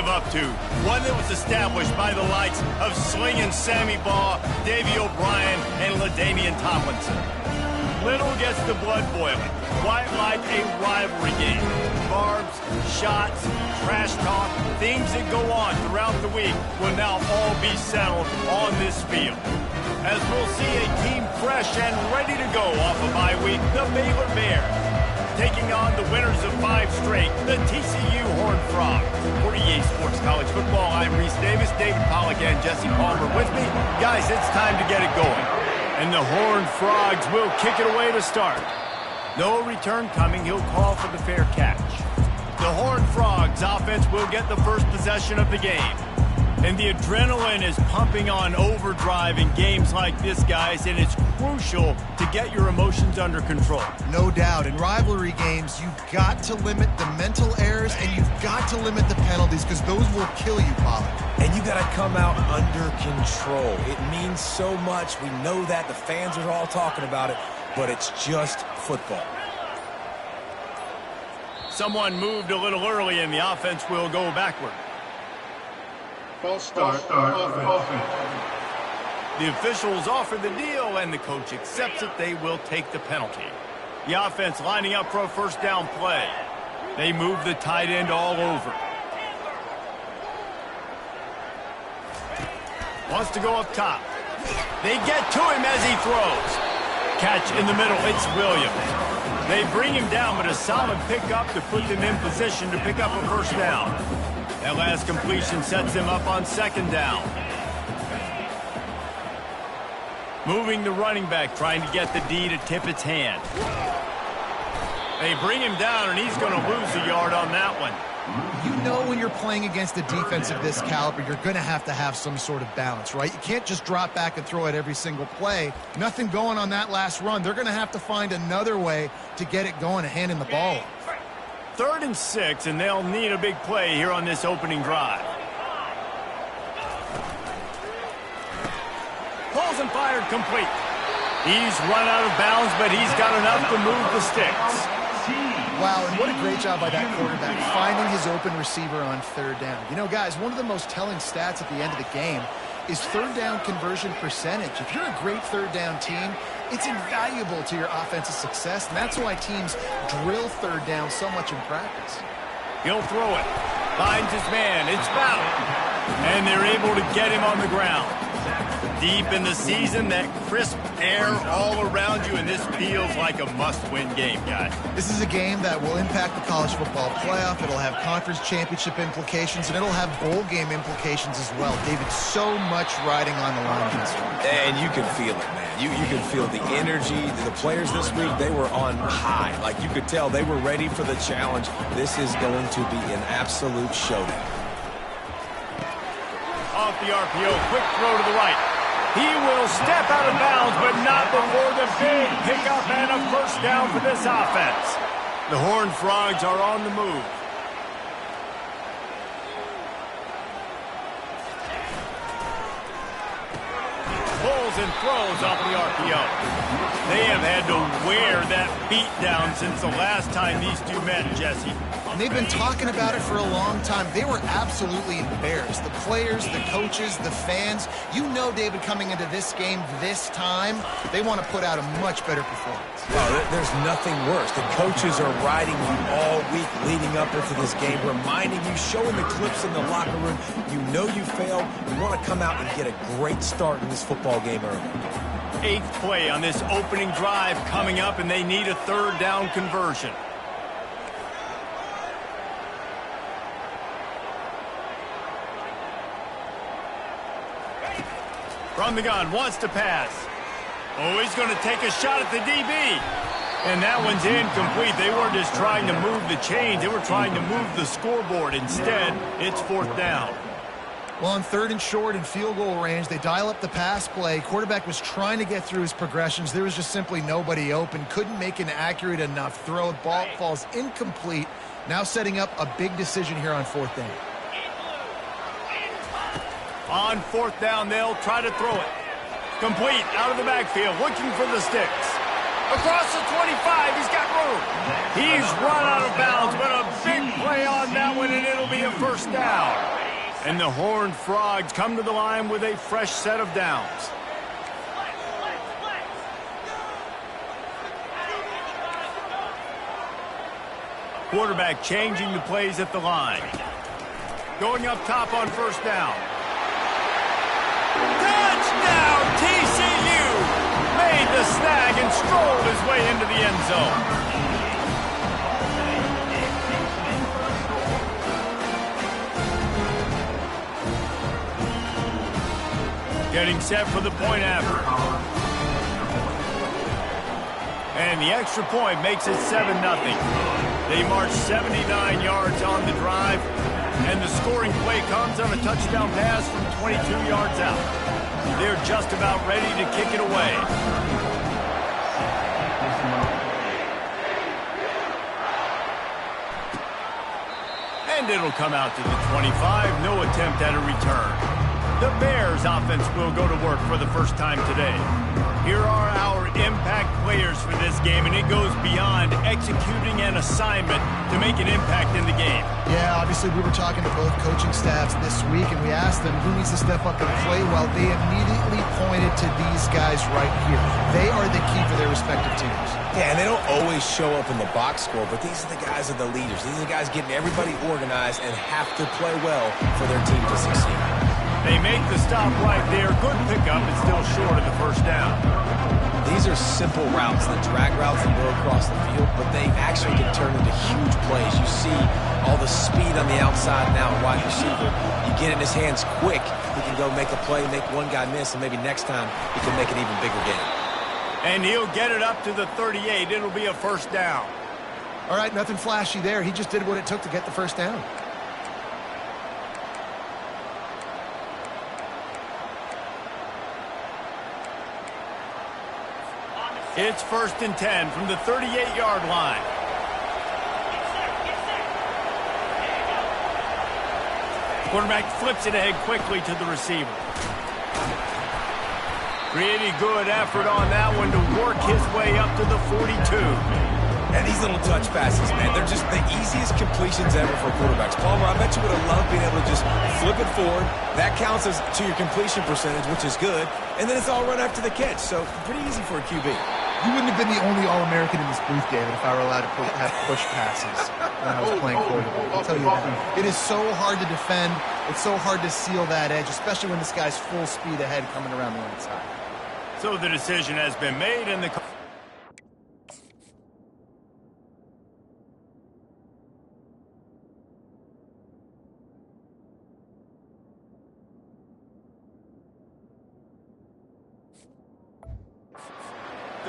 live up to. One that was established by the likes of Slingin' Sammy Baugh, Davey O'Brien, and LaDainian Tomlinson. Little gets the blood boiling, quite like a rivalry game. Barbs, shots, trash talk, things that go on throughout the week will now all be settled on this field. As we'll see a team fresh and ready to go off a bye week, the Baylor Bears, taking on the winners of 5 straight, the TCU Horned Frogs. For EA Sports College Football, I'm Reese Davis, David Pollack, and Jesse Palmer with me. Guys, it's time to get it going. And the Horned Frogs will kick it away to start. No return coming. He'll call for the fair catch. The Horned Frogs offense will get the first possession of the game. And the adrenaline is pumping on overdrive in games like this, guys, and it's crucial to get your emotions under control. No doubt. In rivalry games, you've got to limit the mental errors and you've got to limit the penalties because those will kill you, Pollard. And you got to come out under control. It means so much. We know that. The fans are all talking about it, but it's just football. Someone moved a little early and the offense will go backward. False start. Offense. The officials offer the deal, and the coach accepts it. They will take the penalty. The offense lining up for a first down play. They move the tight end all over. Wants to go up top. They get to him as he throws. Catch in the middle. It's Williams. They bring him down, but a solid pickup to put them in position to pick up a first down. That last completion sets him up on second down. Moving the running back, trying to get the D to tip its hand. They bring him down, and he's going to lose a yard on that one. You know when you're playing against a defense of this caliber, you're going to have some sort of balance, right? You can't just drop back and throw it every single play. Nothing going on that last run. They're going to have to find another way to get it going and handing the ball off. 3rd and 6, and they'll need a big play here on this opening drive. Pulls and fired complete. He's run out of bounds, but he's got enough to move the sticks. Wow, and what a great job by that quarterback, finding his open receiver on 3rd down. You know, guys, one of the most telling stats at the end of the game is 3rd down conversion percentage. If you're a great 3rd down team, it's invaluable to your offensive success, and that's why teams drill 3rd down so much in practice. He'll throw it. Finds his man. It's Ballard. And they're able to get him on the ground. Deep in the season, that crisp air all around you, and this feels like a must-win game, guys. This is a game that will impact the college football playoff. It'll have conference championship implications, and it'll have bowl game implications as well. David, so much riding on the line this week. And you can feel it, man. You can feel the energy. The players this week, they were on high. Like you could tell, they were ready for the challenge. This is going to be an absolute showdown. Off the RPO, quick throw to the right. He will step out of bounds, but not before the big pickup and a first down for this offense. The Horned Frogs are on the move. Pulls and throws off the RPO. They have had to wear that beat down since the last time these two met, Jesse. And they've been talking about it for a long time. They were absolutely embarrassed. The players, the coaches, the fans. You know, David, coming into this game this time, they want to put out a much better performance. Oh, there's nothing worse. The coaches are riding you all week leading up into this game, reminding you, showing the clips in the locker room. You know you failed. You want to come out and get a great start in this football game early. 8th play on this opening drive coming up, and they need a 3rd down conversion. From the gun, wants to pass. Oh, he's going to take a shot at the DB. And that one's incomplete. They weren't just trying to move the chains. They were trying to move the scoreboard. Instead, it's 4th down. Well, on 3rd and short and field goal range, they dial up the pass play. Quarterback was trying to get through his progressions. There was just simply nobody open. Couldn't make an accurate enough throw. Ball falls incomplete. Now setting up a big decision here on 4th down. On 4th down, they'll try to throw it. Complete, out of the backfield, looking for the sticks. Across the 25, he's got room. He's run out of bounds, but a big play on that one, and it'll be a first down. And the Horned Frogs come to the line with a fresh set of downs. Quarterback changing the plays at the line. Going up top on first down. Touchdown, TCU! Made the snag and strolled his way into the end zone. Getting set for the point after. And the extra point makes it 7-0. They march 79 yards on the drive, and the scoring play comes on a touchdown pass from 22 yards out. They're just about ready to kick it away. And it'll come out to the 25. No attempt at a return. The Bears offense will go to work for the first time today. Here are our impact players for this game, and it goes beyond executing an assignment to make an impact in the game. Yeah, obviously we were talking to both coaching staffs this week, and we asked them who needs to step up and play well. They immediately pointed to these guys right here. They are the key for their respective teams. Yeah, and they don't always show up in the box score, but these are the guys that are the leaders. These are the guys getting everybody organized and have to play well for their team to succeed. They make the stop right there. Good pickup, but still short of the first down. These are simple routes, the drag routes that go across the field, but they actually can turn into huge plays. You see all the speed on the outside now, wide receiver. You get in his hands quick, he can go make a play, make one guy miss, and maybe next time he can make an even bigger game. And he'll get it up to the 38. It'll be a first down. All right, nothing flashy there. He just did what it took to get the first down. It's 1st and 10 from the 38-yard line. Quarterback flips it ahead quickly to the receiver. Pretty good effort on that one to work his way up to the 42. And these little touch passes, man, they're just the easiest completions ever for quarterbacks. Palmer, I bet you would have loved being able to just flip it forward. That counts as to your completion percentage, which is good. And then it's all run after the catch, so pretty easy for a QB. You wouldn't have been the only All-American in this booth, David, if I were allowed to have push passes when I was playing quarterback. I'll tell you that. It is so hard to defend. It's so hard to seal that edge, especially when this guy's full speed ahead coming around the outside. So the decision has been made, and the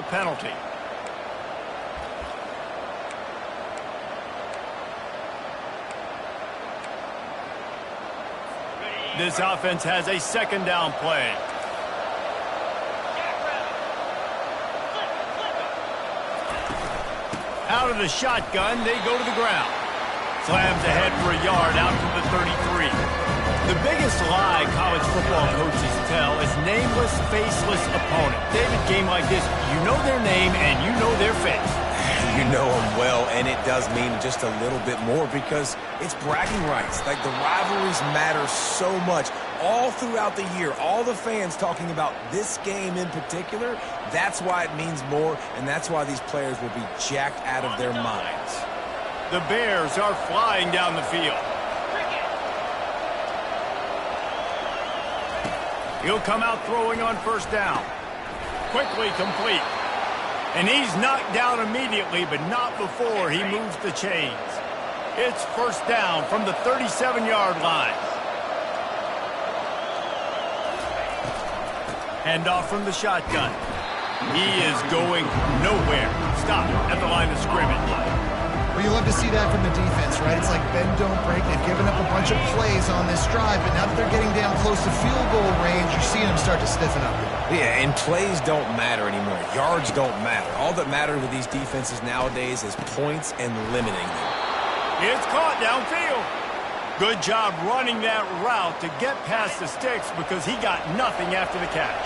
penalty. This offense has a second down play. Out of the shotgun, they go to the ground. Slams ahead for a yard out to the 33. The biggest lie college football coaches tell is nameless, faceless opponent. David, game like this, you know their name and you know their face. You know them well, and it does mean just a little bit more because it's bragging rights. Like, the rivalries matter so much all throughout the year. All the fans talking about this game in particular, that's why it means more, and that's why these players will be jacked out of their minds. The Bears are flying down the field. He'll come out throwing on first down. Quickly complete. And he's knocked down immediately, but not before he moves the chains. It's first down from the 37-yard line. Handoff from the shotgun. He is going nowhere. Stop at the line of scrimmage. Well, you love to see that from the defense, right? It's like bend, don't break. They've given up a bunch of plays on this drive, but now that they're getting down close to field goal range, you're seeing them start to stiffen up. Yeah, and plays don't matter anymore. Yards don't matter. All that matters with these defenses nowadays is points and limiting them. It's caught downfield. Good job running that route to get past the sticks because he got nothing after the catch.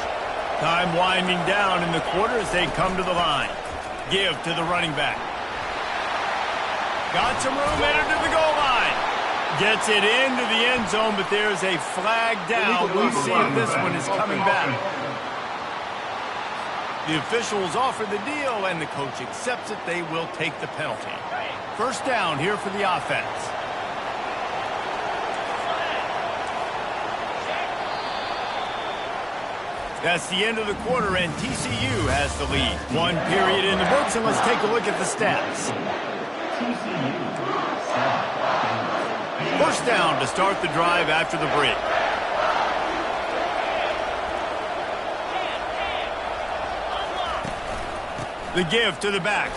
Time winding down in the quarter as they come to the line. Give to the running back. Got some room, entered to the goal line. Gets it into the end zone, but there's a flag down. We'll see if this one is coming back. The officials offer the deal, and the coach accepts it. They will take the penalty. First down here for the offense. That's the end of the quarter, and TCU has the lead. One period in the books, and let's take a look at the stats. First down to start the drive after the break. The give to the back.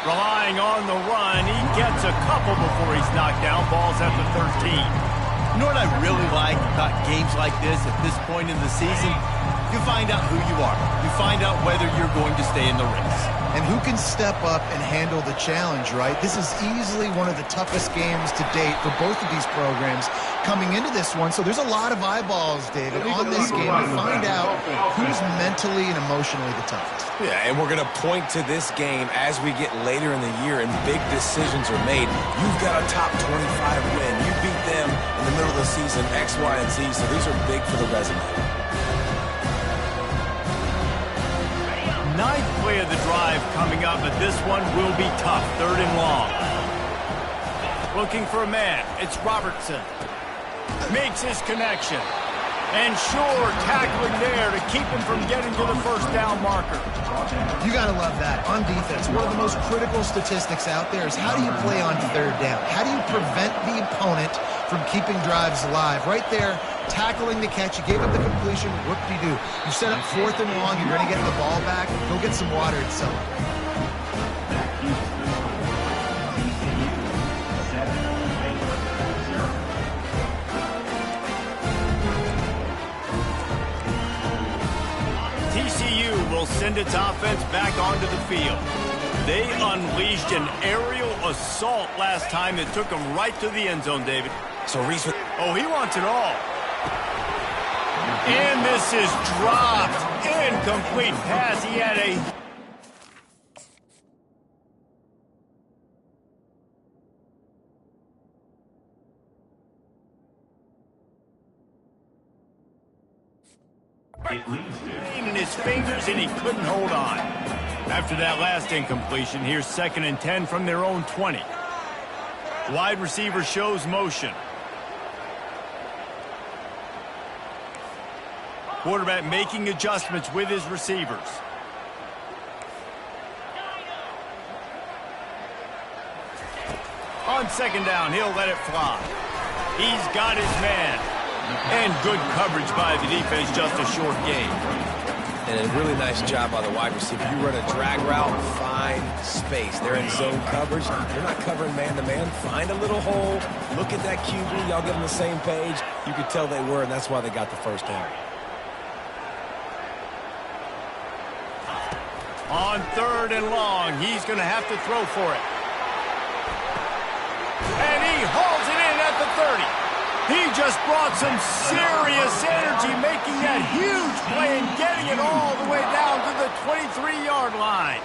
Relying on the run, he gets a couple before he's knocked down. Ball's at the 13. You know what I really like about games like this at this point in the season? You find out who you are. You find out whether you're going to stay in the race. And who can step up and handle the challenge, right? This is easily one of the toughest games to date for both of these programs coming into this one. So there's a lot of eyeballs, David, on this game to find out who's mentally and emotionally the toughest. Yeah, and we're going to point to this game as we get later in the year and big decisions are made. You've got a top 25 win. You beat them in the middle of the season, X, Y, and Z, so these are big for the resume. Ninth play of the drive coming up, but this one will be tough. Third and long. Looking for a man. It's Robertson. Makes his connection. And sure, tackling there to keep him from getting to the first down marker. You got to love that. On defense, one of the most critical statistics out there is how do you play on third down? How do you prevent the opponent from keeping drives alive? Right there, tackling the catch. You gave up the completion. Whoop-de-doo. You set up fourth and long. You're going to get the ball back. Go get some water and celebrate. TCU will send its offense back onto the field. They unleashed an aerial assault last time that took them right to the end zone, David. So Reese, oh, he wants it all. And this is dropped. Incomplete pass. He had a... in his fingers, and he couldn't hold on. After that last incompletion, here's 2nd and 10 from their own 20. Wide receiver shows motion. Quarterback making adjustments with his receivers. On 2nd down, he'll let it fly. He's got his man. And good coverage by the defense, just a short gain. And a really nice job by the wide receiver. You run a drag route, find space. They're in zone coverage. They're not covering man-to-man. Find a little hole. Look at that QB. Y'all get on the same page. You could tell they were, and that's why they got the first down. On 3rd and long, he's going to have to throw for it. And he hauls it in at the 30. He just brought some serious energy, making that huge play and getting it all the way down to the 23-yard line.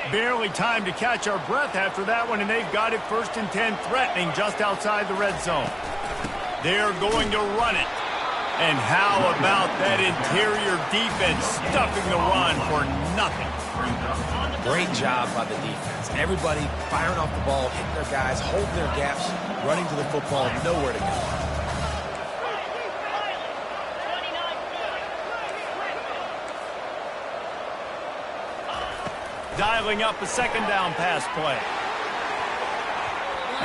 Barely time to catch our breath after that one, and they've got it 1st and 10, threatening just outside the red zone. They're going to run it. And how about that interior defense stuffing the run for nothing? Great job by the defense. Everybody firing off the ball, hitting their guys, holding their gaps, running to the football, nowhere to go. Dialing up a 2nd down pass play.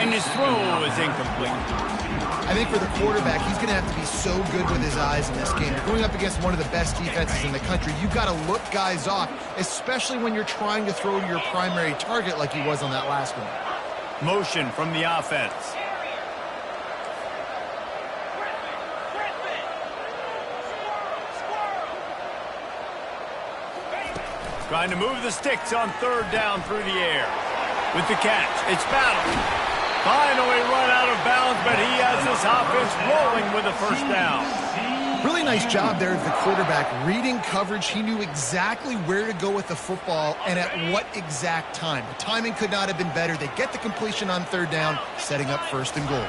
And his throw is incomplete. I think for the quarterback, he's going to have to be so good with his eyes in this game. You're going up against one of the best defenses in the country. You've got to look guys off, especially when you're trying to throw to your primary target like he was on that last one. Motion from the offense. Trying to move the sticks on 3rd down through the air. With the catch, it's Battle. Finally run out of bounds, but he has the this offense rolling with a first down. Really nice job there of the quarterback. Reading coverage, he knew exactly where to go with the football and at what exact time. The timing could not have been better. They get the completion on third down, setting up first and goal.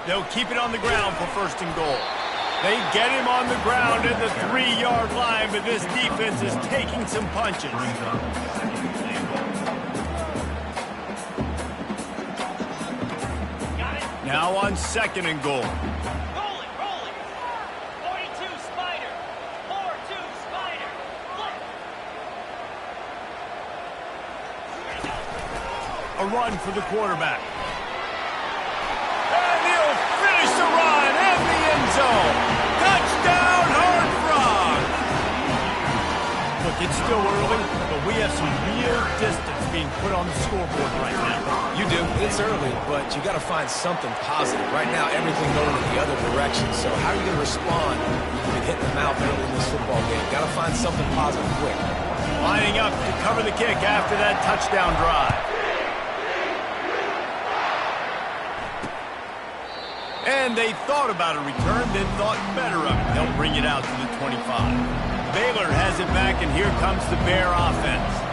They'll keep it on the ground for first and goal. They get him on the ground at the 3-yard line, but this defense is taking some punches. Now on second and goal. Rolling. 42 Spider. 4-2 Spider. A run for the quarterback. And he'll finish the run in the end zone. Touchdown, Horned Frog. Look, it's still early, but we have some real distance being put on the scoreboard right now. You do. It's early, but you got to find something positive. Right now, everything going in the other direction. So how are you going to respond? You've been hitting the mouth early in this football game. Got to find something positive quick. Lining up to cover the kick after that touchdown drive. And they thought about a return, then thought better of it. They'll bring it out to the 25. Baylor has it back, and here comes the Bear offense.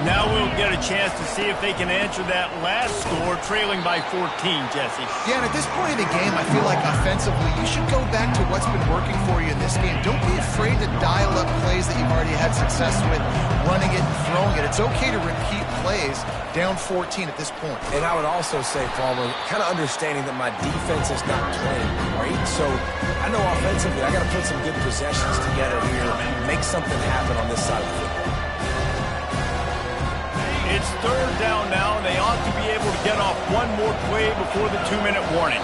Now we'll get a chance to see if they can answer that last score, trailing by 14, Jesse. Yeah, and at this point in the game, I feel like offensively, you should go back to what's been working for you in this game. Don't be afraid to dial up plays that you've already had success with, running it and throwing it. It's okay to repeat plays down 14 at this point. And I would also say, Palmer, kind of understanding that my defense is not playing, right? So I know offensively I got to put some good possessions together here, make something happen on this side of the football. It's third down now, and they ought to be able to get off one more play before the 2-minute warning.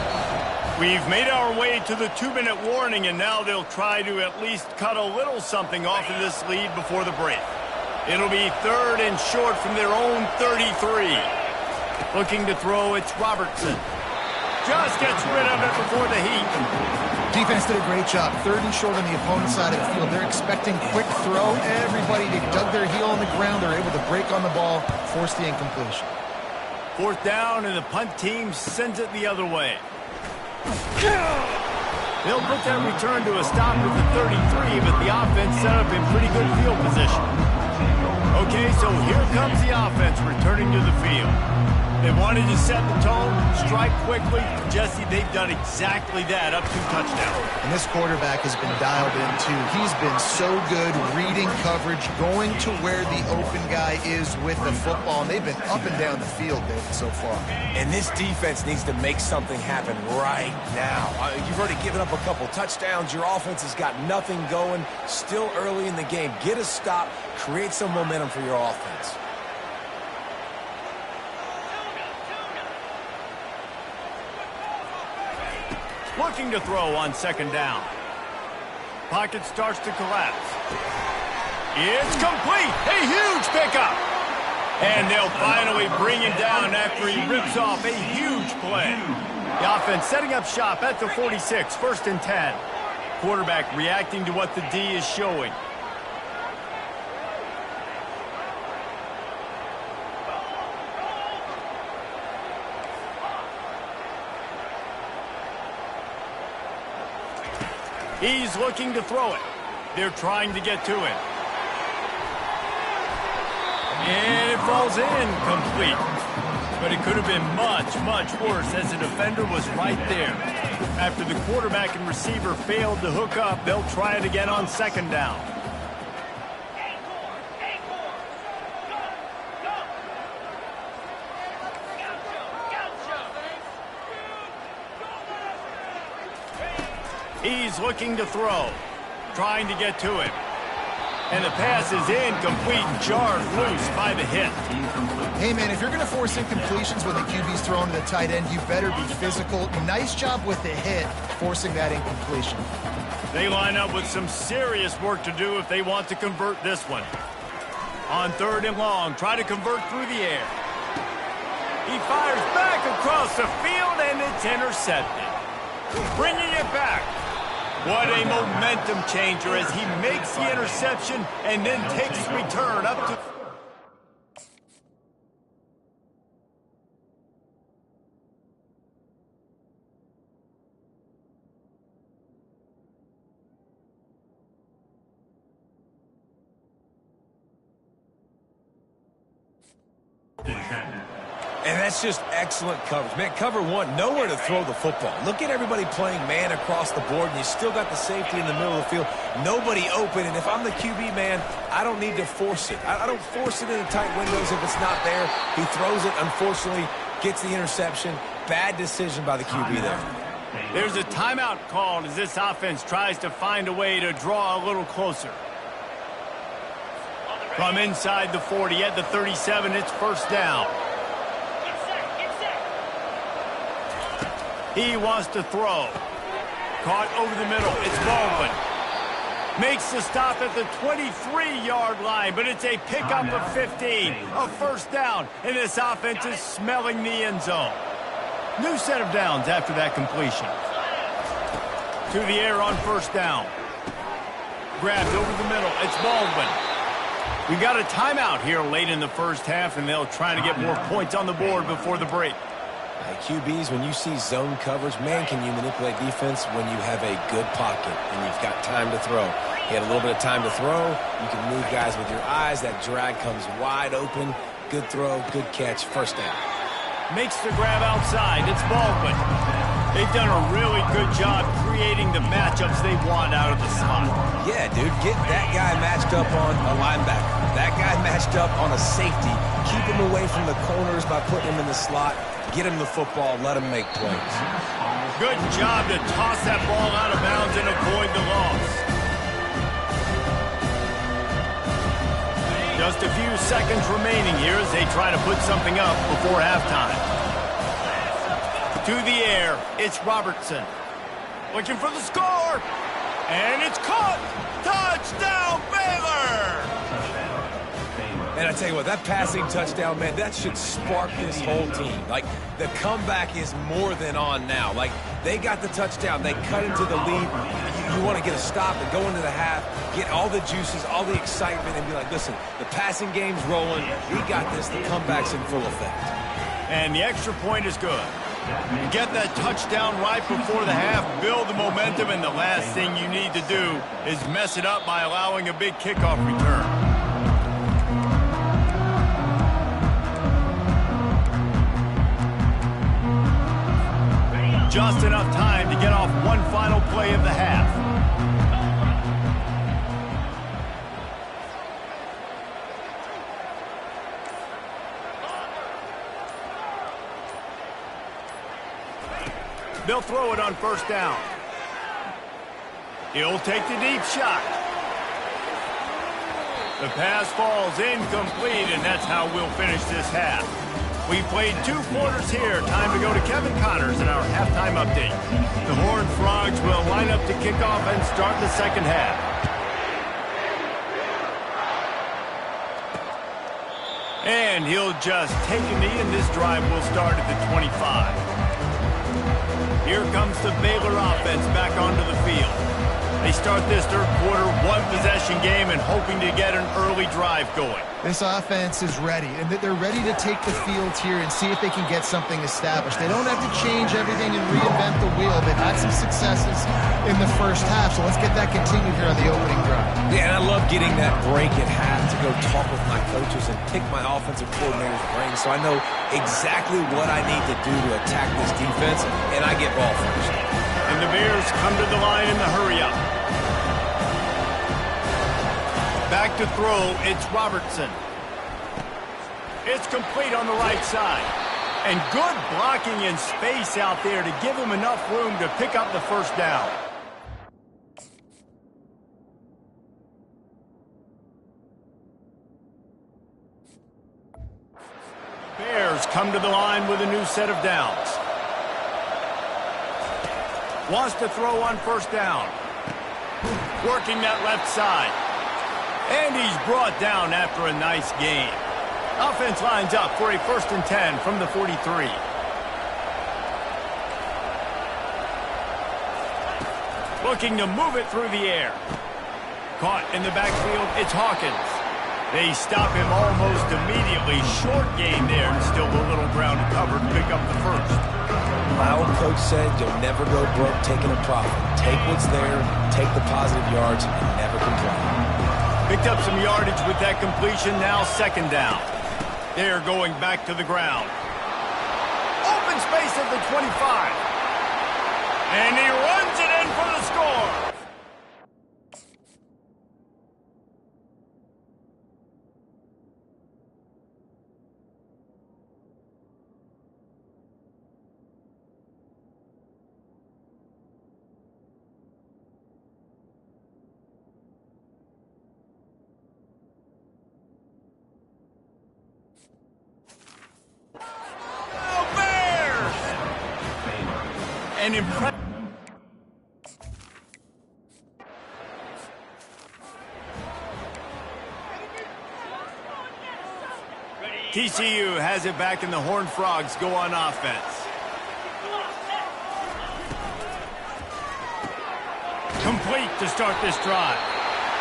We've made our way to the 2-minute warning, and now they'll try to at least cut a little something off of this lead before the break. It'll be third and short from their own 33. Looking to throw, it's Robertson. Just gets rid of it before the heat. Defense did a great job. Third and short on the opponent's side of the field. They're expecting quick throw. Everybody, they dug their heel on the ground. They're able to break on the ball, force the incompletion. Fourth down, and the punt team sends it the other way. They'll put that return to a stop at the 33, but the offense set up in pretty good field position. Okay, so here comes the offense returning to the field. They wanted to set the tone, strike quickly. Jesse, they've done exactly that, up 2 touchdowns. And this quarterback has been dialed in, too. He's been so good reading coverage, going to where the open guy is with the football. And they've been up and down the field, David, so far. And this defense needs to make something happen right now. You've already given up a couple touchdowns. Your offense has got nothing going. Still early in the game. Get a stop. Create some momentum for your offense. Looking to throw on second down. Pocket starts to collapse. It's complete. A huge pickup. And they'll finally bring him down after he rips off a huge play. The offense setting up shop at the 46, first and 10. Quarterback reacting to what the D is showing. He's looking to throw it. They're trying to get to it. And it falls incomplete. But it could have been much, much worse as the defender was right there. After the quarterback and receiver failed to hook up, they'll try it again on second down. He's looking to throw, trying to get to it. And the pass is incomplete, jarred loose by the hit. Hey, man, if you're going to force incompletions when the QB's thrown to the tight end, you better be physical. Nice job with the hit, forcing that incompletion. They line up with some serious work to do if they want to convert this one. On third and long, try to convert through the air. He fires back across the field, and it's intercepted. Bringing it back. What a momentum changer as he makes the interception and then takes return up to... And that's just excellent coverage. Man, cover one, nowhere to throw the football. Look at everybody playing man across the board, and you still got the safety in the middle of the field. Nobody open, and if I'm the QB, man, I don't need to force it. I don't force it in the tight windows if it's not there. He throws it, unfortunately, gets the interception. Bad decision by the QB there. There's a timeout called as this offense tries to find a way to draw a little closer. From inside the 40 at the 37, it's first down. He wants to throw. Caught over the middle. It's Baldwin. Makes the stop at the 23-yard line, but it's a pickup of 15. A first down, and this offense is smelling the end zone. New set of downs after that completion. To the air on first down. Grabbed over the middle. It's Baldwin. We got a timeout here late in the first half, and they'll try to get more points on the board before the break. QBs, when you see zone coverage, man, can you manipulate defense when you have a good pocket and you've got time to throw. You had a little bit of time to throw. You can move guys with your eyes. That drag comes wide open. Good throw, good catch, first down. Makes the grab outside. It's Baldwin. They've done a really good job creating the matchups they want out of the slot. Yeah, dude, get that guy matched up on a linebacker. That guy matched up on a safety. Keep him away from the corners by putting him in the slot. Get him the football, let him make plays. Good job to toss that ball out of bounds and avoid the loss. Just a few seconds remaining here as they try to put something up before halftime. To the air, it's Robertson. Looking for the score. And it's caught. Touchdown, Baylor! And I tell you what, that passing touchdown, man, that should spark this whole team. Like, the comeback is more than on now. Like, they got the touchdown. They cut into the lead. You want to get a stop and go into the half, get all the juices, all the excitement, and be like, listen, the passing game's rolling. We got this. The comeback's in full effect. And the extra point is good. Get that touchdown right before the half, build the momentum, and the last thing you need to do is mess it up by allowing a big kickoff return. Just enough time to get off one final play of the half. They'll throw it on first down. He'll take the deep shot. The pass falls incomplete, and that's how we'll finish this half. We played 2 quarters here. Time to go to Kevin Connors in our halftime update. The Horned Frogs will line up to kick off and start the second half. And he'll just take a knee, and this drive will start at the 25. Here comes the Baylor offense back onto the field. They start this third quarter, 1-possession game, and hoping to get an early drive going. This offense is ready, and they're ready to take the field here and see if they can get something established. They don't have to change everything and reinvent the wheel. They've had some successes in the first half, so let's get that continued here on the opening drive. Yeah, and I love getting that break at half to go talk with my coaches and pick my offensive coordinator's brain so I know exactly what I need to do to attack this defense, and I get ball first. And the Bears come to the line in the hurry-up. Back to throw, it's Robertson. It's complete on the right side. And good blocking in space out there to give him enough room to pick up the first down. Bears come to the line with a new set of downs. Wants to throw on first down. Working that left side. And he's brought down after a nice gain. Offense lines up for a 1st and 10 from the 43. Looking to move it through the air. Caught in the backfield, it's Hawkins. They stop him almost immediately. Short gain there. Still a little ground to cover to pick up the first. My old coach said you'll never go broke taking a profit. Take what's there, take the positive yards, and never complain. Picked up some yardage with that completion. Now second down. They're going back to the ground. space at the 25. And he runs it in for the score. And impressive. TCU has it back, and the Horned Frogs go on offense. Complete to start this drive.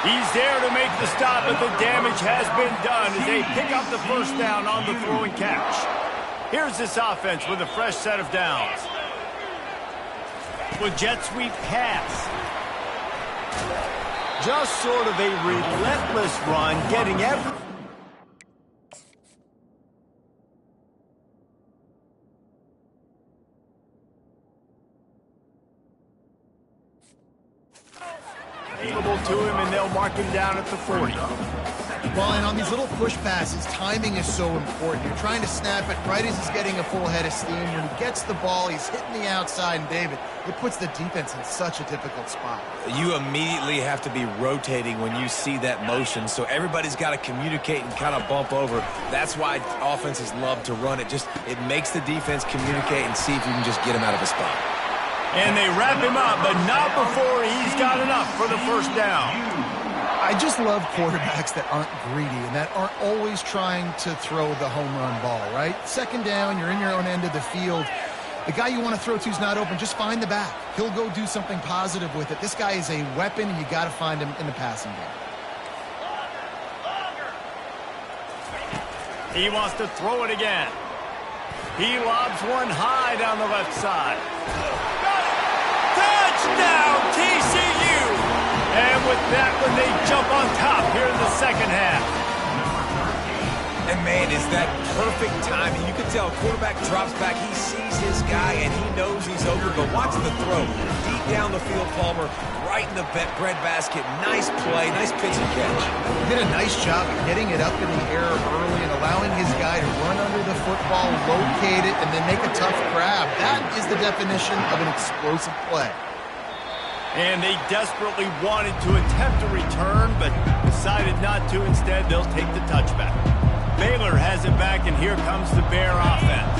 He's there to make the stop, but the damage has been done as they pick up the first down on the throw and catch. Here's this offense with a fresh set of downs. With jet sweep pass. Just sort of a relentless run, getting every... Available to him, and they'll mark him down at the 40. Well, and on these little push passes, timing is so important. You're trying to snap it right as he's getting a full head of steam. When he gets the ball, he's hitting the outside, and David, it puts the defense in such a difficult spot. You immediately have to be rotating when you see that motion, so everybody's got to communicate and kind of bump over. That's why offenses love to run it. It makes the defense communicate and see if you can just get him out of a spot. And they wrap him up, but not before he's got enough for the first down. I just love quarterbacks that aren't greedy and that aren't always trying to throw the home run ball, right? Second down, you're in your own end of the field. The guy you want to throw to is not open. Just find the back. He'll go do something positive with it. This guy is a weapon, and you got to find him in the passing game. He wants to throw it again. He lobs one high down the left side. Touchdown, TCU! And with that one, they jump on top here in the second half. And, man, is that perfect timing. You can tell quarterback drops back. He sees his guy, and he knows he's open. But watch the throw. Deep down the field, Palmer, right in the breadbasket. Nice play, nice pitch and catch. He did a nice job of getting it up in the air early and allowing his guy to run under the football, locate it, and then make a tough grab. That is the definition of an explosive play. And they desperately wanted to attempt a return, but decided not to. Instead, they'll take the touchback. Baylor has it back, and here comes the Bear offense.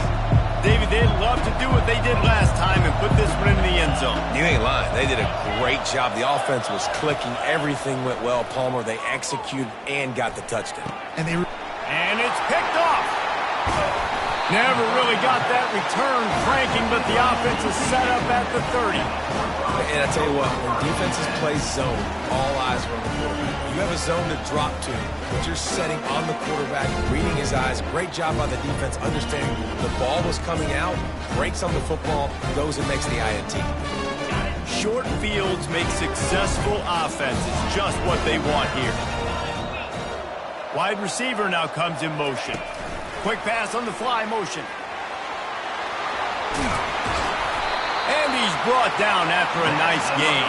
David, they'd love to do what they did last time and put this one in the end zone. You ain't lying. They did a great job. The offense was clicking. Everything went well. Palmer, they executed and got the touchdown. And it's picked off. Never really got that return cranking, but the offense is set up at the 30. And I tell you what, when defenses play zone, all eyes are on the quarterback. You have a zone to drop to, but you're setting on the quarterback, reading his eyes. Great job by the defense, understanding the ball was coming out, breaks on the football, goes and makes the INT. Short fields make successful offenses, just what they want here. Wide receiver now comes in motion. Quick pass on the fly motion. And he's brought down after a nice gain.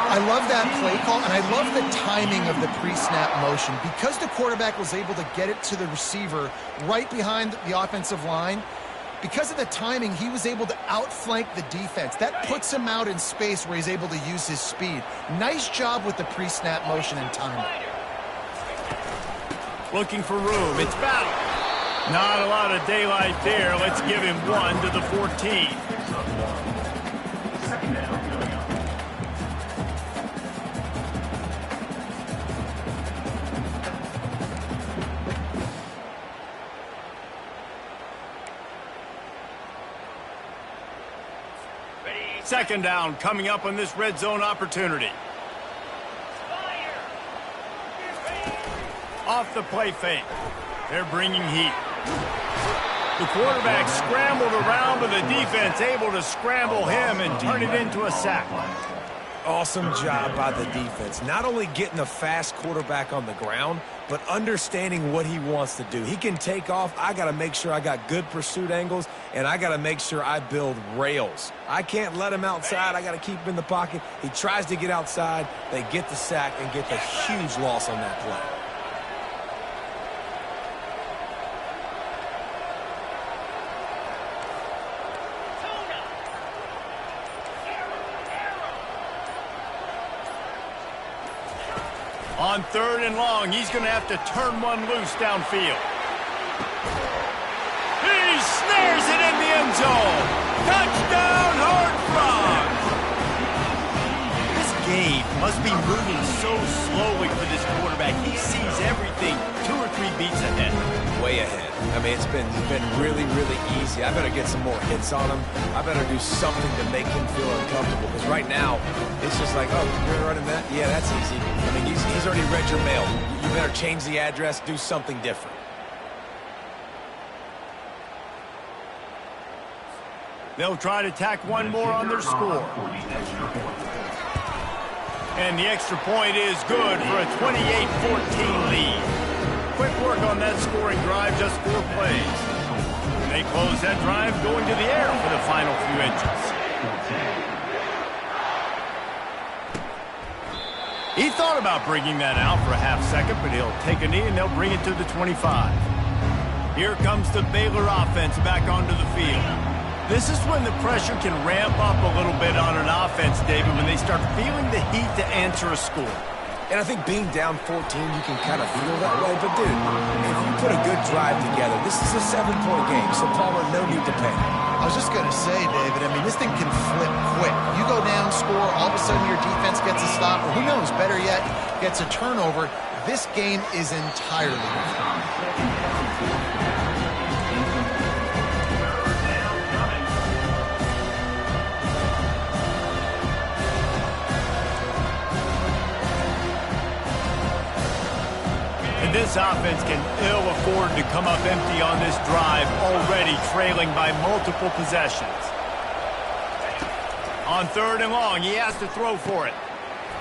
I love that play call, and I love the timing of the pre-snap motion. Because the quarterback was able to get it to the receiver right behind the offensive line, because of the timing, he was able to outflank the defense. That puts him out in space where he's able to use his speed. Nice job with the pre-snap motion and timing. Looking for room. It's battle. Not a lot of daylight there. Let's give him one to the 14. Second down coming up on this red zone opportunity. Off the play fake. They're bringing heat. The quarterback scrambled around, but the defense able to scramble him and turn it into a sack. awesome job by the defense. Not only getting a fast quarterback on the ground, but understanding what he wants to do. He can take off. I got to make sure I got good pursuit angles, and I got to make sure I build rails. I can't let him outside. I got to keep him in the pocket. He tries to get outside. They get the sack and get the huge loss on that play. On 3rd and long, he's going to have to turn one loose downfield. He snares it in the end zone. Touchdown, Horned Frogs! This game must be moving so slowly for this quarterback. He sees everything 2 or 3 beats ahead. Way ahead. I mean, it's been really, really easy. I better get some more hits on him. I better do something to make him feel uncomfortable. Because right now, it's just like, oh, you're running that? Yeah, that's easy. I mean, he's already read your mail. You better change the address, do something different. They'll try to tack one more on their score. And the extra point is good for a 28-14 lead. Quick work on that scoring drive, just 4 plays. They close that drive going to the air for the final few inches. He thought about bringing that out for a half second, but he'll take a knee and they'll bring it to the 25. Here comes the Baylor offense back onto the field. This is when the pressure can ramp up a little bit on an offense, David, when they start feeling the heat to answer a score. And I think being down 14, you can kind of feel that way. But, dude, if you put a good drive together, this is a 7-point game, so Palmer, no need to panic. I was just going to say, David, I mean, this thing can flip quick. You go down, score, all of a sudden your defense gets a stop, or who knows, better yet, gets a turnover. This game is entirely different. This offense can ill afford to come up empty on this drive, already trailing by multiple possessions. On 3rd and long, he has to throw for it.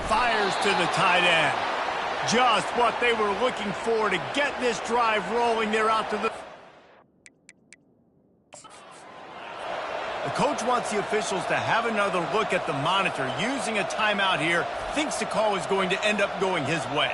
Fires to the tight end. Just what they were looking for to get this drive rolling. They're out to the... The coach wants the officials to have another look at the monitor. Using a timeout here, thinks the call is going to end up going his way.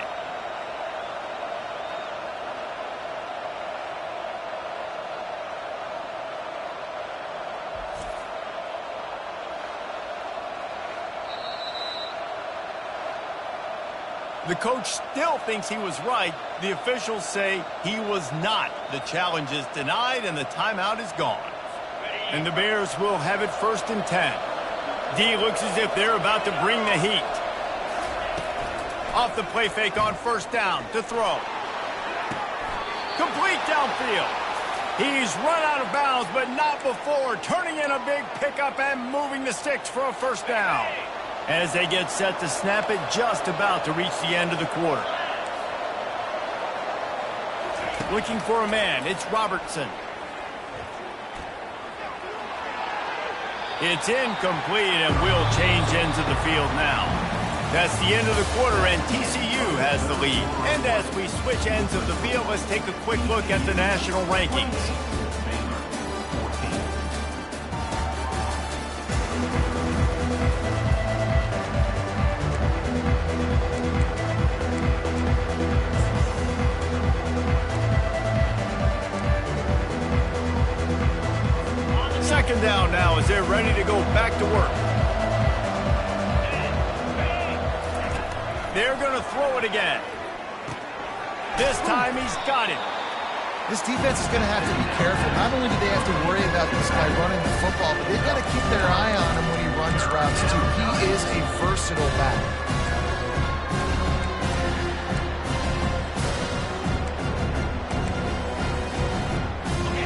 The coach still thinks he was right. The officials say he was not. The challenge is denied and the timeout is gone. And the Bears will have it 1st and 10. D looks as if they're about to bring the heat. Off the play fake on 1st down to throw. Complete downfield. He's run out of bounds, but not before turning in a big pickup and moving the sticks for a 1st down. As they get set to snap it, just about to reach the end of the quarter. Looking for a man, it's Robertson. It's incomplete and will change ends of the field now. That's the end of the quarter and TCU has the lead. And as we switch ends of the field, let's take a quick look at the national rankings. Second down now as they're ready to go back to work. They're going to throw it again. This time he's got it. This defense is going to have to be careful. Not only do they have to worry about this guy running the football, but they've got to keep their eye on him when he runs routes too. He is a versatile back.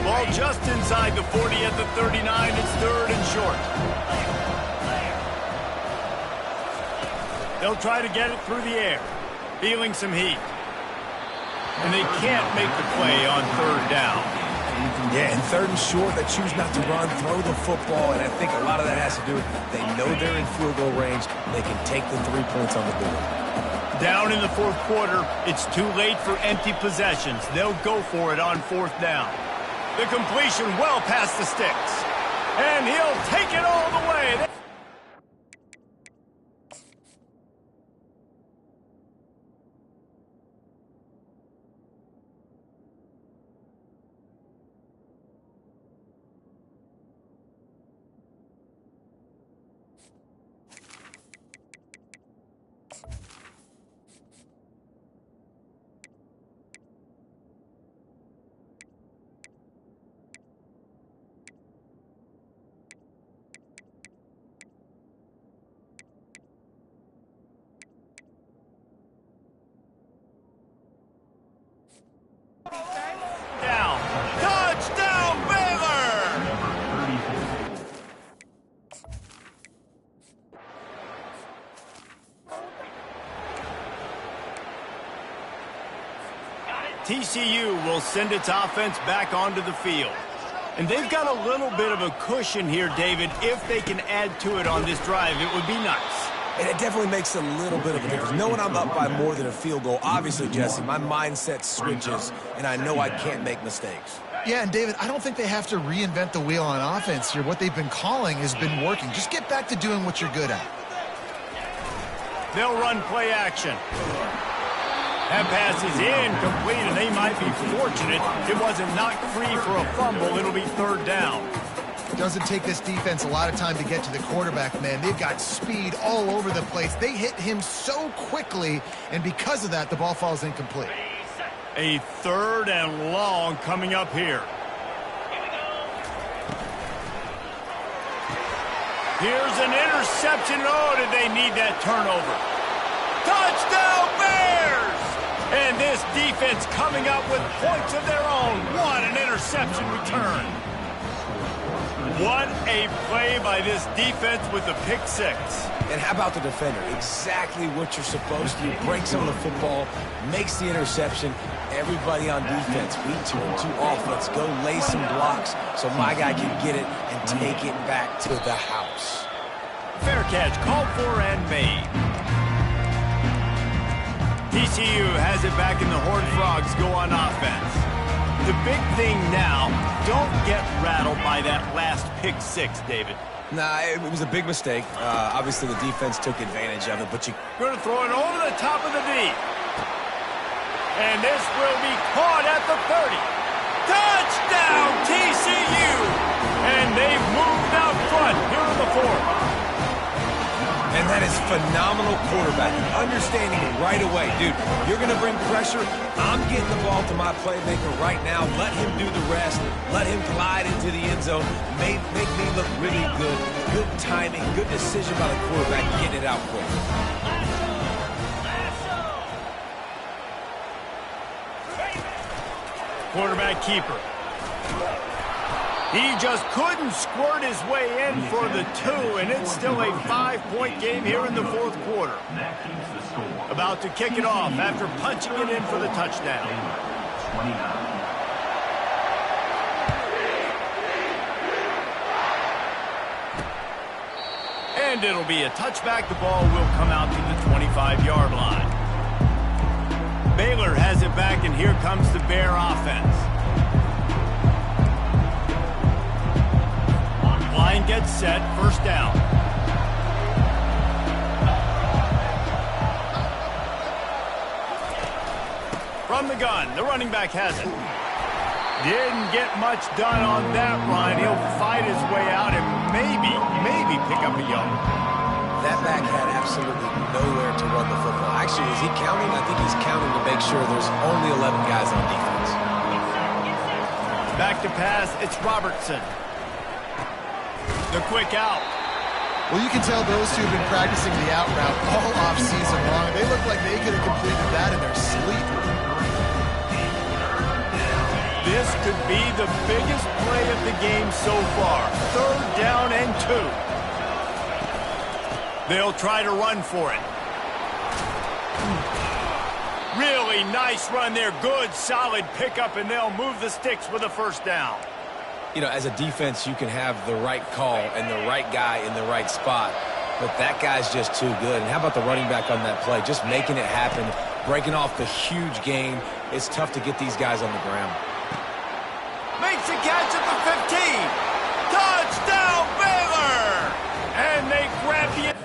Ball just inside the 40 at the 39. It's 3rd and short. They'll try to get it through the air. Feeling some heat. And they can't make the play on 3rd down. Yeah, and third and short, they choose not to run, throw the football, and I think a lot of that has to do with they know they're in field goal range. They can take the 3 points on the board. Down in the fourth quarter, it's too late for empty possessions. They'll go for it on fourth down. The completion well past the sticks. And he'll take it all the way. Down. Touchdown, Baylor! TCU will send its offense back onto the field. And they've got a little bit of a cushion here, David. If they can add to it on this drive, it would be nice. And it definitely makes a little bit of a difference. Knowing I'm up by more than a field goal, obviously, Jesse, my mindset switches, and I know I can't make mistakes. Yeah, and David, I don't think they have to reinvent the wheel on offense here. What they've been calling has been working. Just get back to doing what you're good at. They'll run play action. That pass is incomplete, and they might be fortunate it wasn't knocked free for a fumble. It'll be third down. It doesn't take this defense a lot of time to get to the quarterback, man. They've got speed all over the place. They hit him so quickly, and because of that, the ball falls incomplete. A third and long coming up here. Here's an interception. Oh, did they need that turnover? Touchdown, Bears! And this defense coming up with points of their own. What an interception return. What a play by this defense with the pick six. And how about the defender? Exactly what you're supposed to do. Breaks on the football, makes the interception. Everybody on defense, we turn to offense. Go lay some blocks so my guy can get it and take it back to the house. Fair catch called for and made. TCU has it back in the Horned Frogs go on offense. The big thing now, don't get rattled by that last pick six, David. Nah, it was a big mistake. Obviously, the defense took advantage of it, but you... Going to throw it over the top of the D. And this will be caught at the 30. Touchdown, TCU! And they've moved out front here in the fourth. And that is phenomenal quarterbacking. Understanding it right away. Dude, you're going to bring pressure. I'm getting the ball to my playmaker right now. Let him do the rest. Let him glide into the end zone. Make me look really good. Good timing. Good decision by the quarterback. Getting it out quick. Quarterback keeper. He just couldn't squirt his way in for the two, and it's still a 5-point game here in the fourth quarter. About to kick it off after punching it in for the touchdown. And it'll be a touchback. The ball will come out to the 25-yard line. Baylor has it back, and here comes the Bear offense. Line gets set, first down. From the gun, the running back has it. Didn't get much done on that run. He'll fight his way out and maybe pick up a yard. That back had absolutely nowhere to run the football. Actually, is he counting? I think he's counting to make sure there's only 11 guys on defense. Back to pass, it's Robertson. The quick out. Well, you can tell those two have been practicing the out route all off-season long. They look like they could have completed that in their sleep. This could be the biggest play of the game so far. Third down and 2. They'll try to run for it. Really nice run there. Good, solid pickup, and they'll move the sticks with a first down. You know, as a defense, you can have the right call and the right guy in the right spot, but that guy's just too good. And how about the running back on that play? Just making it happen, breaking off the huge gain. It's tough to get these guys on the ground. Makes a catch at the 15. Touchdown, Baylor! And they grab the...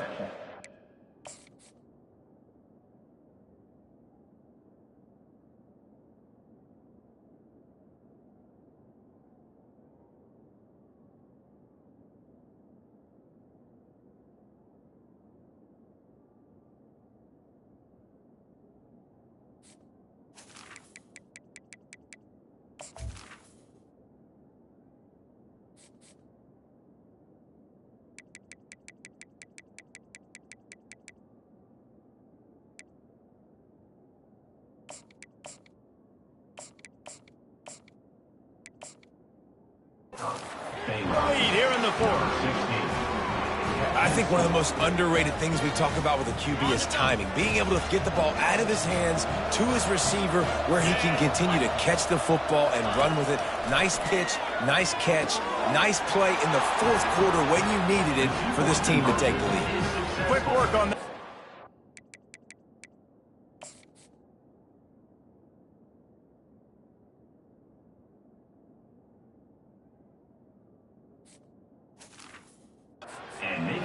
lead here in the fourth. I think one of the most underrated things we talk about with a QB is timing. Being able to get the ball out of his hands to his receiver where he can continue to catch the football and run with it. Nice pitch, nice catch, nice play in the fourth quarter when you needed it for this team to take the lead. Quick work on that.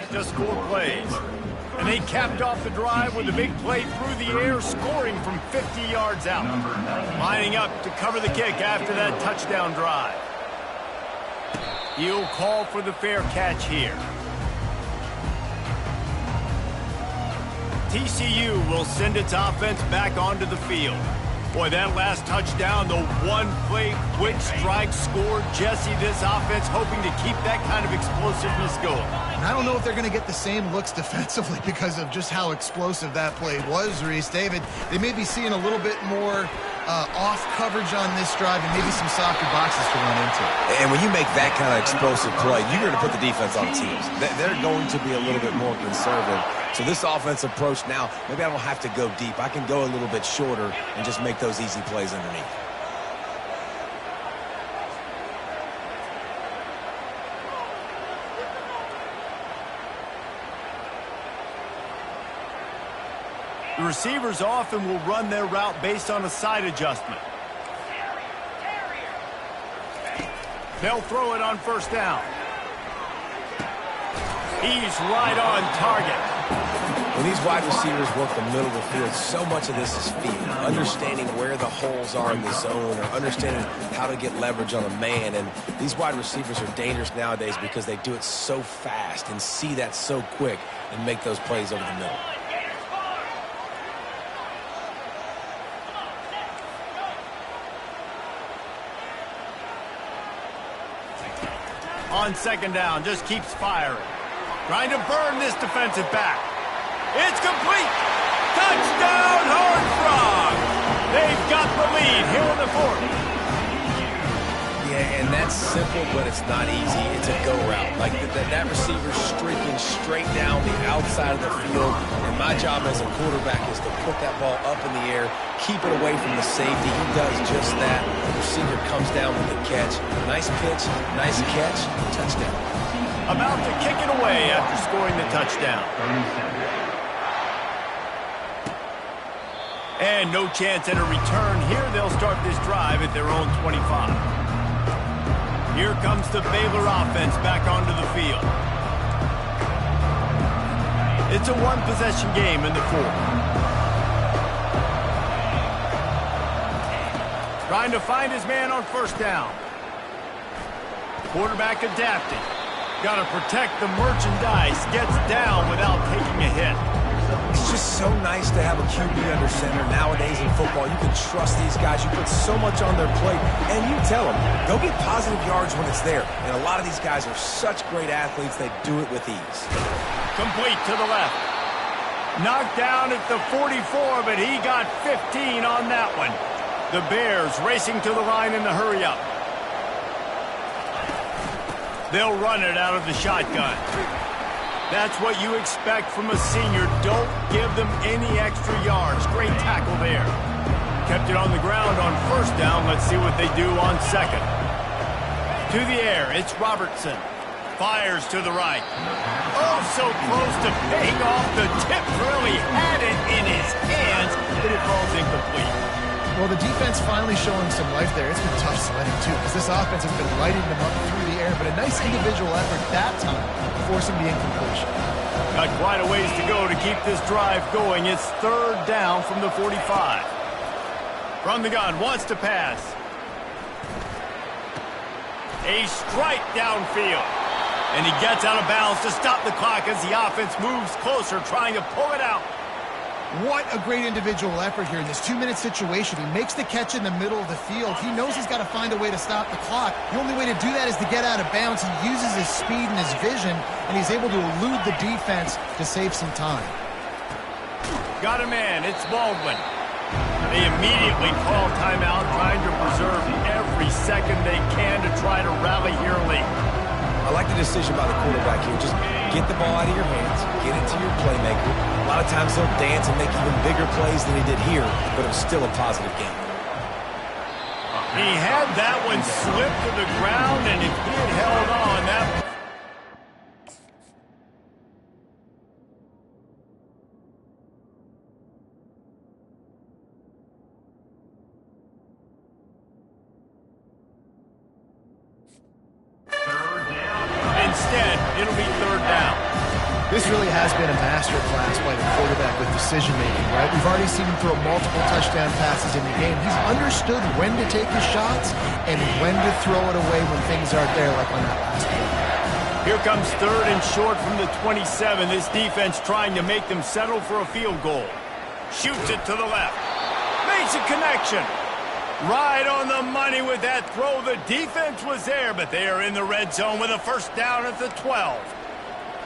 Just 4 plays. And they capped off the drive with a big play through the air, scoring from 50 yards out. Lining up to cover the kick after that touchdown drive. He'll call for the fair catch here. TCU will send its offense back onto the field. Boy, that last touchdown, the one-play quick strike score. Jesse, this offense hoping to keep that kind of explosiveness going. And I don't know if they're going to get the same looks defensively because of just how explosive that play was, Reese. David, they may be seeing a little bit more off coverage on this drive and maybe some softer boxes to run into. And when you make that kind of explosive play, you're going to put the defense on teams. They're going to be a little bit more conservative. So this offense approach now, maybe I don't have to go deep. I can go a little bit shorter and just make those easy plays underneath. The receivers often will run their route based on a side adjustment. They'll throw it on first down. He's right on target. When these wide receivers work the middle of the field, so much of this is feel. Understanding where the holes are in the zone or understanding how to get leverage on a man. And these wide receivers are dangerous nowadays because they do it so fast and see that so quick and make those plays over the middle. On second down, just keeps firing. Trying to burn this defensive back. It's complete. Touchdown, Horned Frogs. They've got the lead here in the fourth. Yeah, and that's simple, but it's not easy. It's a go route. Like that receiver streaking straight down the outside of the field. And my job as a quarterback is to put that ball up in the air, keep it away from the safety. He does just that. The receiver comes down with the catch. Nice pitch, nice catch, touchdown. About to kick it away after scoring the touchdown. And no chance at a return here. They'll start this drive at their own 25. Here comes the Baylor offense back onto the field. It's a one-possession game in the fourth. Trying to find his man on first down. Quarterback adapting. Got to protect the merchandise. Gets down without taking a hit. It's just so nice to have a QB under center nowadays in football. You can trust these guys. You put so much on their plate, and you tell them, go get positive yards when it's there. And a lot of these guys are such great athletes, they do it with ease. Complete to the left. Knocked down at the 44, but he got 15 on that one. The Bears racing to the line in the hurry-up. They'll run it out of the shotgun. That's what you expect from a senior. Don't give them any extra yards. Great tackle there. Kept it on the ground on first down. Let's see what they do on second. To the air, it's Robertson. Fires to the right. Oh, so close to paying off the tip. Really had it in his hands, but it falls incomplete. Well, the defense finally showing some life there. It's been tough sledding, too, because this offense has been lighting them up through the air, but a nice individual effort that time, forcing the incompletion. Got quite a ways to go to keep this drive going. It's third down from the 45. From the gun, wants to pass. A strike downfield. And he gets out of bounds to stop the clock as the offense moves closer, trying to pull it out. What a great individual effort here in this 2-minute situation. He makes the catch in the middle of the field. He knows he's got to find a way to stop the clock. The only way to do that is to get out of bounds. He uses his speed and his vision, and he's able to elude the defense to save some time. Got a man. It's Baldwin. They immediately call timeout, trying to preserve every second they can to try to rally here late. I like the decision by the quarterback here. Just get the ball out of your hands, get it to your playmaker. A lot of times they'll dance and make even bigger plays than he did here, but it was still a positive game. He had that one slip to the ground, and if he had held on, that... Instead, it'll be third down. This really has been a masterclass by the quarterback with decision-making, right? We've already seen him throw multiple touchdown passes in the game. He's understood when to take his shots and when to throw it away when things aren't there, like on that last play. Here comes third and short from the 27. This defense trying to make them settle for a field goal. Shoots it to the left. Makes a connection. Right on the money with that throw. The defense was there, but they are in the red zone with a first down at the 12.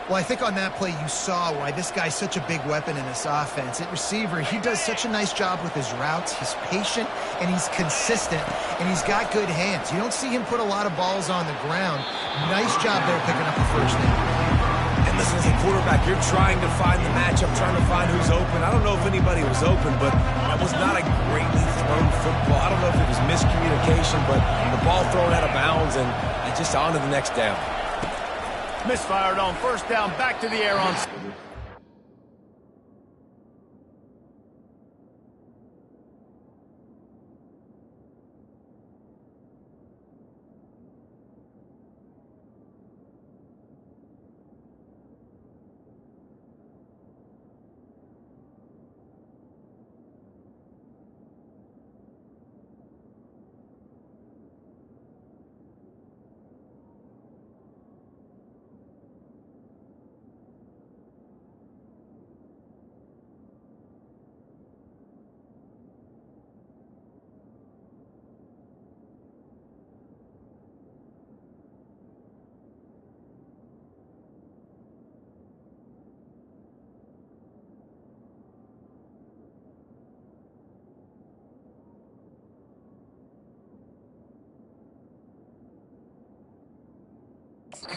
Well, I think on that play you saw why this guy's such a big weapon in this offense. At receiver, he does such a nice job with his routes. He's patient, and he's consistent, and he's got good hands. You don't see him put a lot of balls on the ground. Nice job there picking up the first down. And listen, as a quarterback, you're trying to find the matchup, trying to find who's open. I don't know if anybody was open, but that was not a greatly thrown football. I don't know if it was miscommunication, but the ball thrown out of bounds and just on to the next down. Misfired on first down, back to the air on...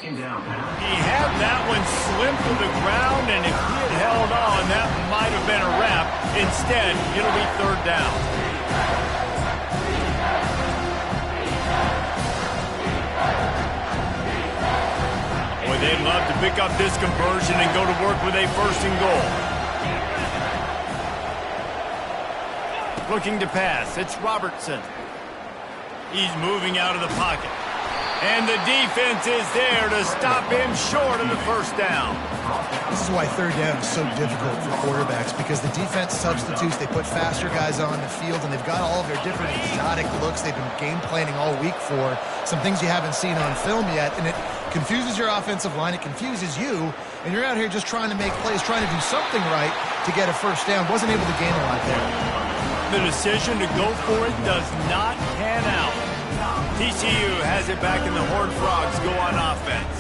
He had that one slim to the ground, and if he had held on, that might have been a wrap. Instead, it'll be third down. Boy, they'd love to pick up this conversion and go to work with a first and goal. Looking to pass, it's Robertson. He's moving out of the pocket. And the defense is there to stop him short of the first down. This is why third down is so difficult for quarterbacks, because the defense substitutes. They put faster guys on the field, and they've got all of their different exotic looks they've been game planning all week for, some things you haven't seen on film yet, and it confuses your offensive line. It confuses you, and you're out here just trying to make plays, trying to do something right to get a first down. Wasn't able to gain a lot there. The decision to go for it does not pan out. TCU has it back, and the Horned Frogs go on offense.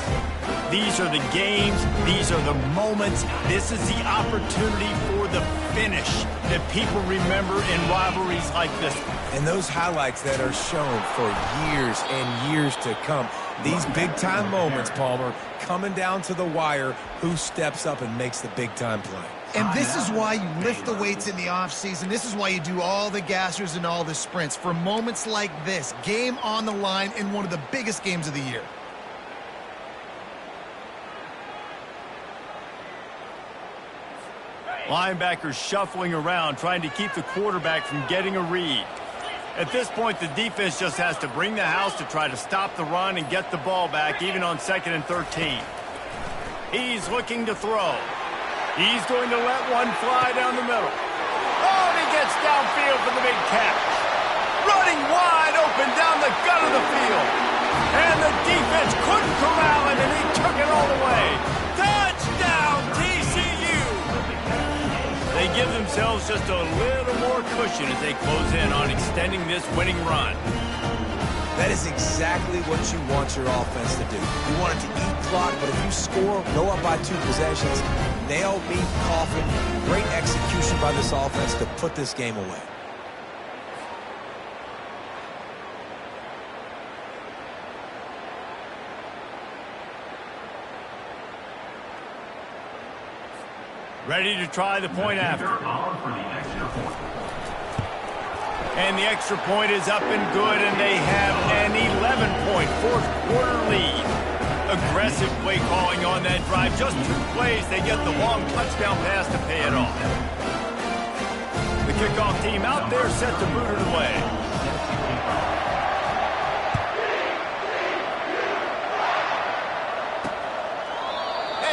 These are the games. These are the moments. This is the opportunity for the finish that people remember in rivalries like this. And those highlights that are shown for years and years to come. These big-time moments, Palmer, coming down to the wire, who steps up and makes the big-time play. And this is why you lift the weights in the offseason. This is why you do all the gassers and all the sprints. For moments like this, game on the line in one of the biggest games of the year. Linebackers shuffling around, trying to keep the quarterback from getting a read. At this point, the defense just has to bring the house to try to stop the run and get the ball back, even on 2nd and 13. He's looking to throw. He's going to let one fly down the middle. Oh, and he gets downfield for the big catch. Running wide open down the gut of the field. And the defense couldn't corral him, and he took it all the way. Touchdown, TCU! They give themselves just a little more cushion as they close in on extending this winning run. That is exactly what you want your offense to do. You want it to eat clock, but if you score, go up by 2 possessions, nail, meet, coffin, great execution by this offense to put this game away. Ready to try the point after. And the extra point is up and good, and they have an 11-point fourth-quarter lead. Aggressive play calling on that drive. Just 2 plays, they get the long touchdown pass to pay it off. The kickoff team out there set to boot it away.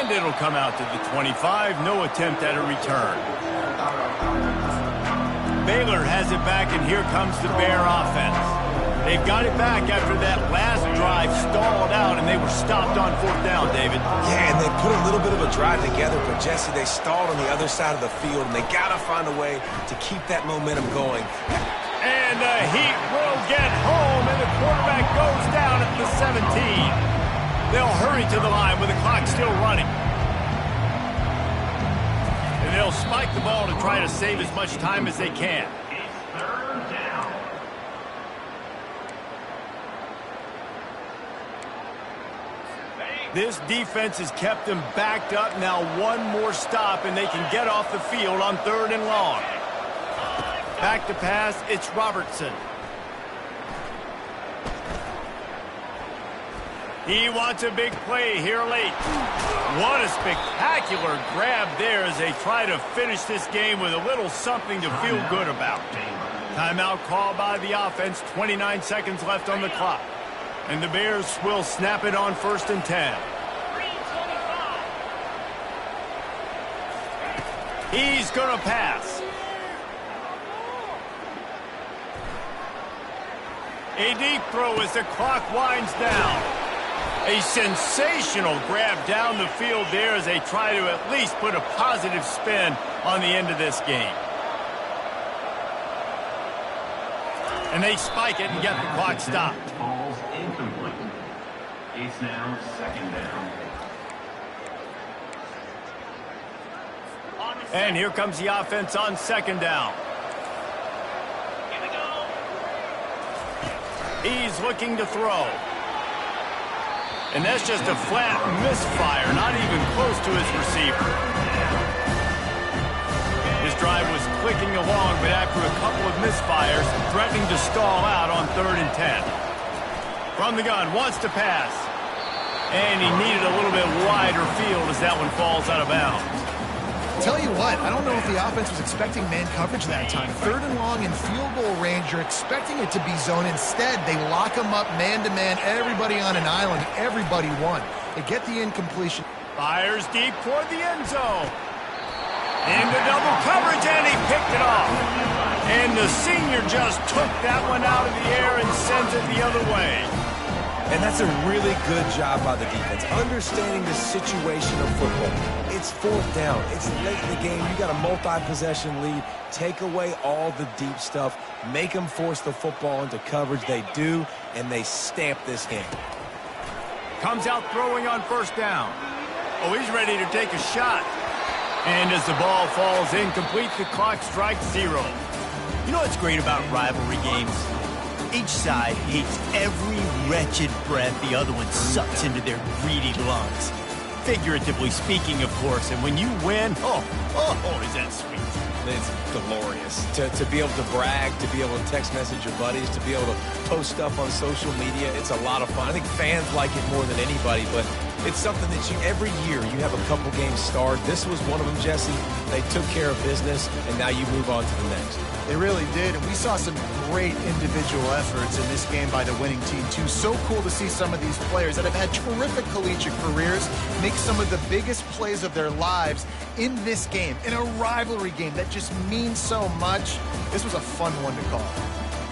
And it'll come out to the 25. No attempt at a return. Baylor has it back, and here comes the Bear offense. They've got it back after that last drive stalled out, and they were stopped on 4th down, David. Yeah, and they put a little bit of a drive together, but Jesse, they stalled on the other side of the field, and they got to find a way to keep that momentum going. And the Heat will get home, and the quarterback goes down at the 17. They'll hurry to the line with the clock still running. And they'll spike the ball to try to save as much time as they can. It's 3rd down. This defense has kept them backed up. Now one more stop, and they can get off the field on 3rd and long. Back to pass, it's Robertson. He wants a big play here late. What a spectacular grab there as they try to finish this game with a little something to feel good about. Timeout called by the offense, 29 seconds left on the clock. And the Bears will snap it on 1st and 10. He's going to pass. A deep throw as the clock winds down. A sensational grab down the field there as they try to at least put a positive spin on the end of this game. And they spike it and get the clock stopped. Ball's incomplete. It's now 2nd down. And here comes the offense on 2nd down. Here we go. He's looking to throw. And that's just a flat misfire, not even close to his receiver. His drive was clicking along, but after a couple of misfires, threatening to stall out on 3rd and 10. From the gun, wants to pass. And he needed a little bit wider field as that one falls out of bounds. Tell you what, I don't know if the offense was expecting man coverage that time. 3rd and long in field goal range, you're expecting it to be zone. Instead, they lock them up man-to-man, everybody on an island, everybody won. They get the incompletion. Fires deep toward the end zone. Into double coverage, and he picked it off. And the senior just took that one out of the air and sends it the other way. And that's a really good job by the defense, understanding the situation of football. It's 4th down. It's late in the game. You got a multi-possession lead. Take away all the deep stuff. Make them force the football into coverage. They do, and they stamp this game. Comes out throwing on first down. Oh, he's ready to take a shot. And as the ball falls incomplete, the clock strikes 0. You know what's great about rivalry games? Each side hates every wretched breath the other one sucks into their greedy lungs. Figuratively speaking, of course, and when you win, oh, is that sweet. It's glorious. To be able to brag, to be able to text message your buddies, to be able to post stuff on social media, it's a lot of fun. I think fans like it more than anybody, but it's something that every year, you have a couple games starred. This was one of them, Jesse. They took care of business, and now you move on to the next. They really did, and we saw some great individual efforts in this game by the winning team, too. So cool to see some of these players that have had terrific collegiate careers make some of the biggest plays of their lives in this game, in a rivalry game that just means so much. This was a fun one to call.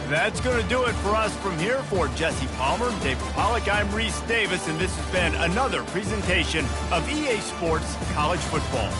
That's going to do it for us from here. For Jesse Palmer, David Pollack, I'm Reese Davis, and this has been another presentation of EA Sports College Football.